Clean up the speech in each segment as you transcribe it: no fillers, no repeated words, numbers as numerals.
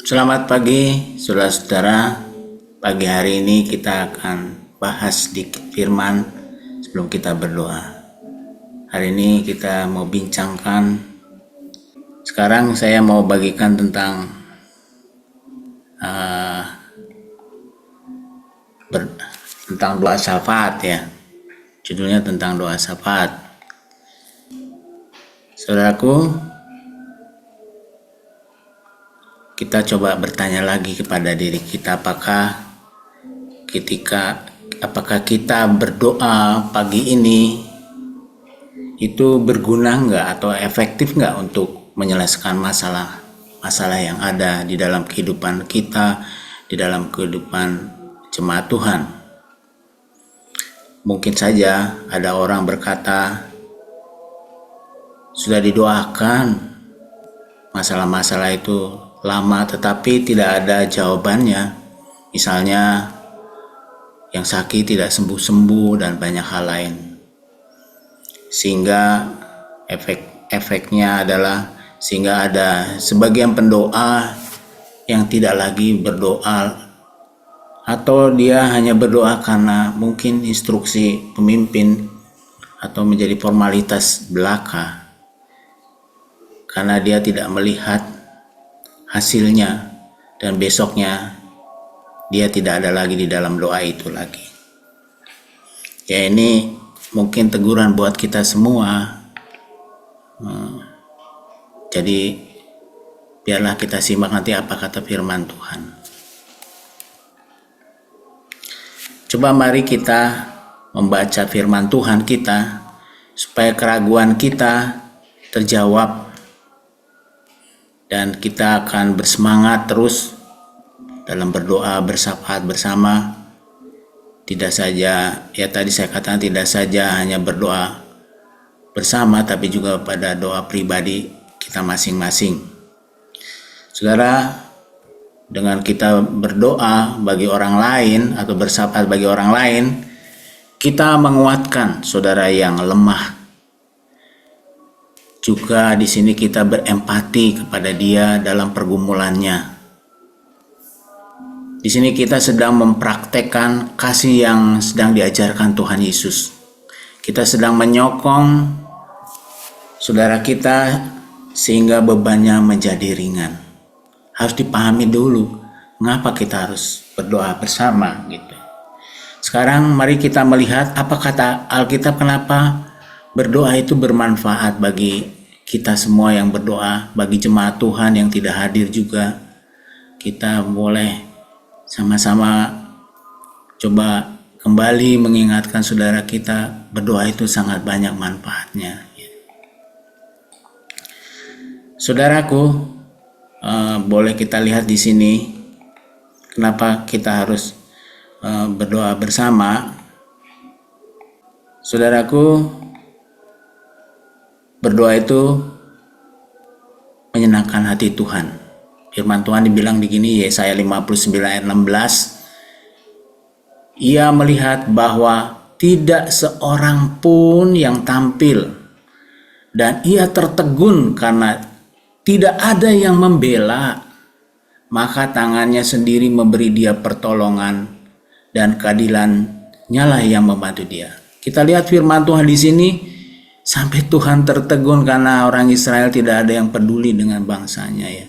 Selamat pagi, saudara-saudara. Pagi hari ini kita akan bahas sedikit firman sebelum kita berdoa. Hari ini kita mau bincangkan. Sekarang saya mau bagikan tentang doa syafaat ya. Judulnya tentang doa syafaat. Saudaraku, kita coba bertanya lagi kepada diri kita, apakah kita berdoa pagi ini itu berguna nggak atau efektif nggak untuk menyelesaikan masalah yang ada di dalam kehidupan kita, di dalam kehidupan jemaat Tuhan. Mungkin saja ada orang berkata, sudah didoakan masalah-masalah itu lama tetapi tidak ada jawabannya. Misalnya yang sakit tidak sembuh-sembuh dan banyak hal lain. Sehingga efeknya adalah sehingga ada sebagian pendoa yang tidak lagi berdoa, atau dia hanya berdoa karena mungkin instruksi pemimpin atau menjadi formalitas belaka, karena dia tidak melihat hasilnya dan besoknya dia tidak ada lagi di dalam doa itu lagi. Ya, ini mungkin teguran buat kita semua. Jadi biarlah kita simak nanti apa kata firman Tuhan. Coba mari kita membaca firman Tuhan kita supaya keraguan kita terjawab dan kita akan bersemangat terus dalam berdoa bersyafaat bersama. Tidak saja, ya tadi saya katakan, tidak saja hanya berdoa bersama, tapi juga pada doa pribadi kita masing-masing. Saudara, dengan kita berdoa bagi orang lain atau bersyafaat bagi orang lain, kita menguatkan saudara yang lemah. Juga di sini kita berempati kepada dia dalam pergumulannya. Di sini kita sedang mempraktekkan kasih yang sedang diajarkan Tuhan Yesus. Kita sedang menyokong saudara kita sehingga bebannya menjadi ringan. Harus dipahami dulu mengapa kita harus berdoa bersama gitu. Sekarang mari kita melihat apa kata Alkitab, kenapa berdoa itu bermanfaat bagi kita semua yang berdoa, bagi jemaat Tuhan yang tidak hadir juga. Kita boleh sama-sama coba kembali mengingatkan saudara kita, berdoa itu sangat banyak manfaatnya. Saudaraku, boleh kita lihat di sini kenapa kita harus berdoa bersama. Saudaraku, berdoa itu menyenangkan hati Tuhan. Firman Tuhan dibilang begini, Yesaya 59 ayat 16. Ia melihat bahwa tidak seorang pun yang tampil, dan ia tertegun karena tidak ada yang membela. Maka tangannya sendiri memberi dia pertolongan, dan keadilannya lah yang membantu dia. Kita lihat firman Tuhan di sini, sampai Tuhan tertegun karena orang Israel tidak ada yang peduli dengan bangsanya ya.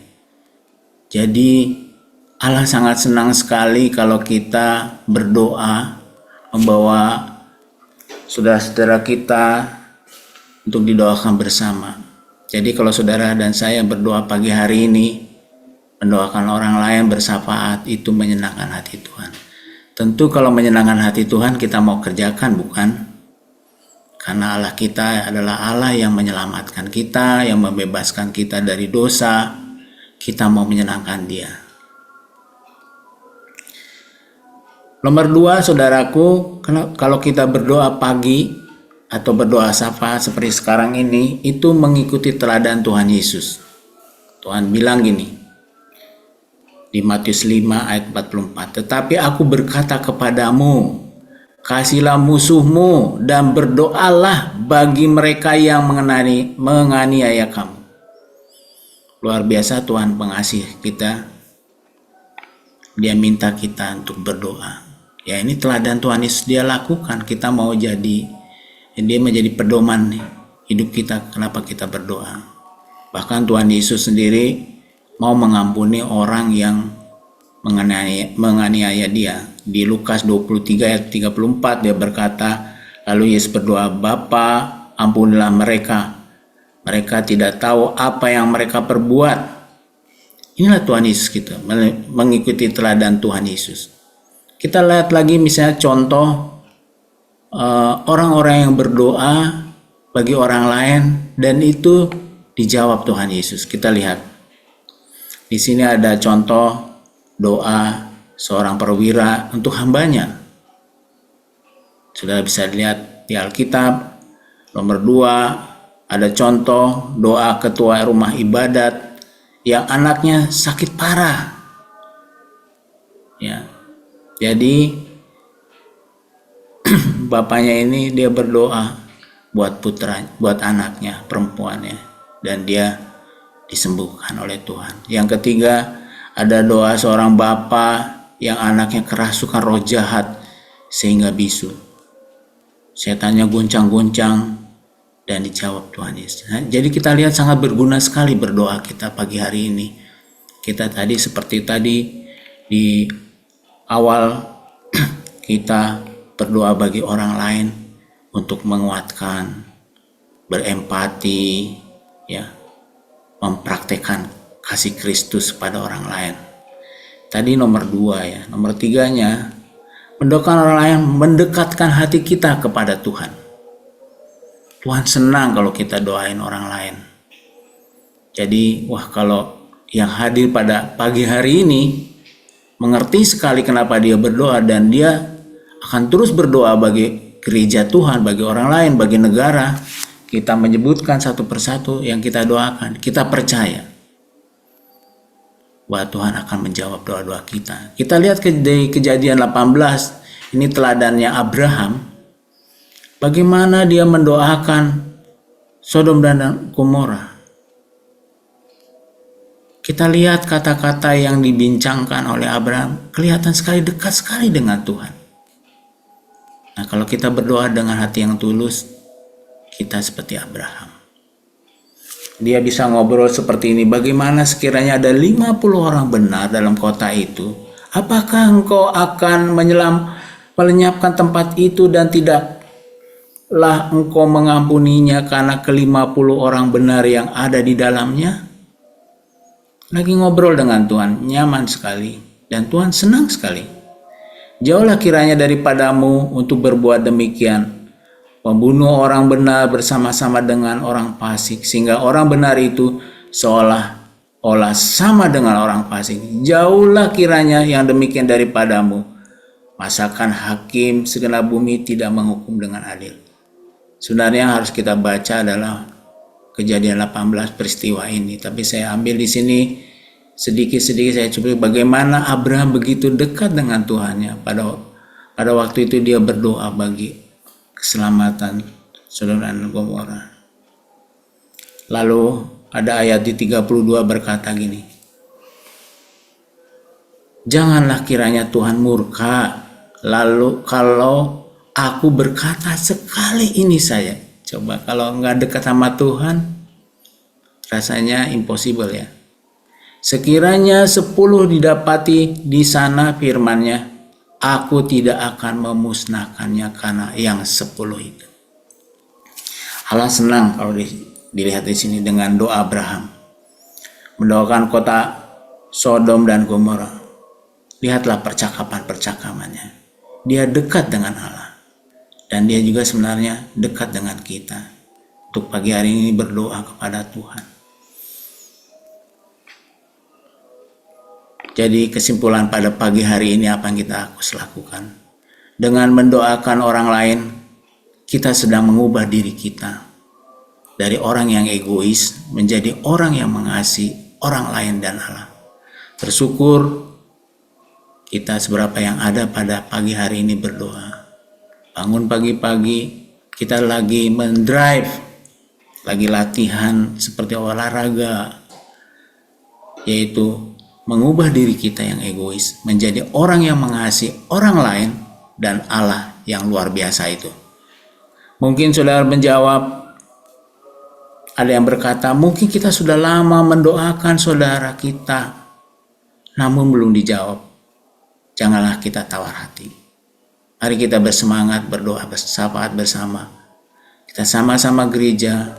Jadi Allah sangat senang sekali kalau kita berdoa membawa saudara-saudara kita untuk didoakan bersama. Jadi kalau saudara dan saya berdoa pagi hari ini, mendoakan orang lain bersyafaat, itu menyenangkan hati Tuhan. Tentu kalau menyenangkan hati Tuhan kita mau kerjakan, bukan? Karena Allah kita adalah Allah yang menyelamatkan kita, yang membebaskan kita dari dosa. Kita mau menyenangkan Dia. Nomor 2, saudaraku, kalau kita berdoa pagi atau berdoa syafaat seperti sekarang ini, itu mengikuti teladan Tuhan Yesus. Tuhan bilang gini di Matius 5 ayat 44, tetapi aku berkata kepadamu, kasihilah musuhmu dan berdoalah bagi mereka yang menganiaya kamu. Luar biasa Tuhan pengasih kita. dia minta kita untuk berdoa. Ya, ini teladan Tuhan Yesus dia lakukan. Kita mau dia menjadi pedoman hidup kita, kenapa kita berdoa. Bahkan Tuhan Yesus sendiri mau mengampuni orang yang menganiaya dia. Di Lukas 23 ayat 34 dia berkata, lalu Yesus berdoa, Bapa, ampunilah mereka. Mereka tidak tahu apa yang mereka perbuat. Inilah Tuhan Yesus kita, mengikuti teladan Tuhan Yesus. Kita lihat lagi misalnya contoh orang-orang yang berdoa bagi orang lain dan itu dijawab Tuhan Yesus. Kita lihat di sini ada contoh doa seorang perwira untuk hambanya. Sudah bisa dilihat di Alkitab. Nomor 2 ada contoh doa ketua rumah ibadat yang anaknya sakit parah. Ya. Jadi bapaknya ini dia berdoa buat buat anaknya perempuannya dan dia disembuhkan oleh Tuhan. Yang ketiga ada doa seorang bapak yang anaknya kerasukan roh jahat sehingga bisu. Setannya goncang-goncang dan dijawab Tuhan Yesus. Nah, jadi kita lihat sangat berguna sekali berdoa kita pagi hari ini. Kita tadi seperti tadi di awal kita berdoa bagi orang lain untuk menguatkan, berempati, ya, mempraktekkan kasih Kristus pada orang lain. Tadi nomor 2 ya. Nomor 3-nya mendoakan orang lain, mendekatkan hati kita kepada Tuhan. Tuhan senang kalau kita doain orang lain. Jadi kalau yang hadir pada pagi hari ini mengerti sekali kenapa dia berdoa dan dia akan terus berdoa bagi gereja Tuhan, bagi orang lain, bagi negara. Kita menyebutkan satu persatu yang kita doakan. Kita percaya bahwa Tuhan akan menjawab doa-doa kita. Kita lihat di Kejadian 18, ini teladannya Abraham. Bagaimana dia mendoakan Sodom dan Gomora. Kita lihat kata-kata yang dibincangkan oleh Abraham kelihatan sekali dekat sekali dengan Tuhan. Nah, kalau kita berdoa dengan hati yang tulus, kita seperti Abraham. Dia bisa ngobrol seperti ini, bagaimana sekiranya ada 50 orang benar dalam kota itu? Apakah engkau akan melenyapkan tempat itu dan tidaklah engkau mengampuninya karena ke-50 orang benar yang ada di dalamnya? Lagi ngobrol dengan Tuhan, nyaman sekali. Dan Tuhan senang sekali. Jauhlah kiranya daripadamu untuk berbuat demikian, membunuh orang benar bersama-sama dengan orang fasik, sehingga orang benar itu seolah-olah sama dengan orang fasik. Jauhlah kiranya yang demikian daripadamu. Masakan hakim segenap bumi tidak menghukum dengan adil. Sebenarnya harus kita baca adalah Kejadian 18 peristiwa ini, tapi saya ambil di sini sedikit-sedikit saya coba bagaimana Abraham begitu dekat dengan Tuhannya. Pada waktu itu dia berdoa bagi keselamatan Sodom dan Gomora. Lalu ada ayat di 32 berkata gini, janganlah kiranya Tuhan murka lalu kalau aku berkata sekali ini saja. Coba kalau nggak dekat sama Tuhan rasanya impossible ya. Sekiranya 10 didapati di sana firman-Nya, aku tidak akan memusnahkannya karena yang 10 itu. Allah senang kalau dilihat di sini dengan doa Abraham. Mendoakan kota Sodom dan Gomora. Lihatlah percakapan-percakapannya. Dia dekat dengan Allah. Dan dia juga sebenarnya dekat dengan kita. Untuk pagi hari ini berdoa kepada Tuhan. Jadi kesimpulan pada pagi hari ini apa yang kita harus lakukan? Dengan mendoakan orang lain, kita sedang mengubah diri kita. Dari orang yang egois menjadi orang yang mengasihi orang lain dan Allah. Bersyukur kita seberapa yang ada pada pagi hari ini berdoa. Bangun pagi-pagi, kita lagi mendrive, lagi latihan seperti olahraga, yaitu mengubah diri kita yang egois menjadi orang yang mengasihi orang lain dan Allah yang luar biasa itu. Mungkin saudara menjawab, ada yang berkata, mungkin kita sudah lama mendoakan saudara kita, namun belum dijawab. Janganlah kita tawar hati. Mari kita bersemangat berdoa bersahabat bersama. Kita sama-sama gereja,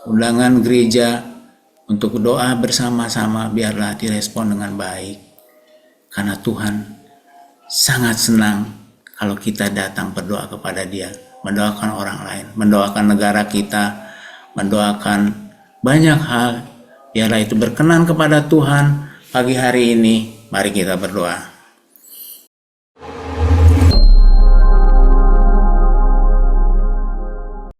undangan gereja untuk doa bersama-sama, biarlah direspon dengan baik. Karena Tuhan sangat senang kalau kita datang berdoa kepada Dia, mendoakan orang lain, mendoakan negara kita, mendoakan banyak hal. Biarlah itu berkenan kepada Tuhan. Pagi hari ini, mari kita berdoa.